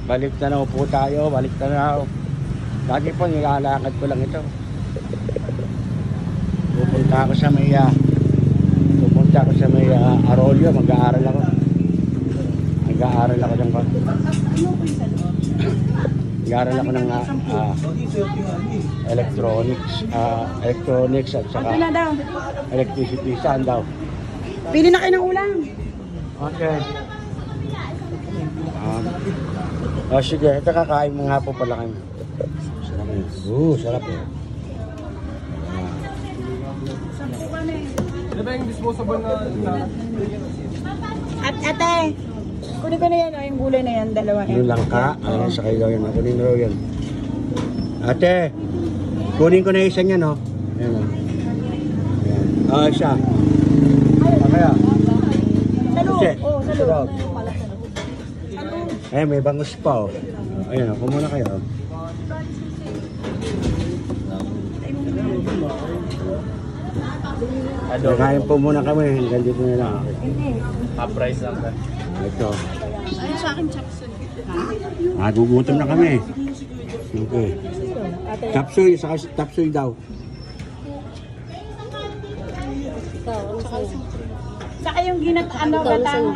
Balik na lang po tayo, balik na lang. Lagi po nilalakad ko lang ito. Pupunta ako sa may Arroyo, mag-aaral ako. Mag-aaral ako ng mag-aaral ako ng electronics at saka electricity. Saan daw? Pili na kayo ng ulam. Okay. Sige, ito kakain mo nga po pala kayo. Sarap yun. Sarap yun. Ano ba yung disposable na... Ate, kunin ko na yan, yung gulay na yan, dalawa yan. Yung langka, sa kayo yan. Kunin mo yan. Ate, kunin ko na isa niya, no? Ayan, no? Ayan. Isa. Kaya? Salud. Salud. Eh, may bangus pa, oh. Ayan, ako muna kayo. Kain po muna kami, hanggang dito na lang. Half-price lang ba? Ito. Ano sa akin, chapsun? Gugutom na kami. Okay. Tapsoy, saka tapsoy daw. Saka yung gatang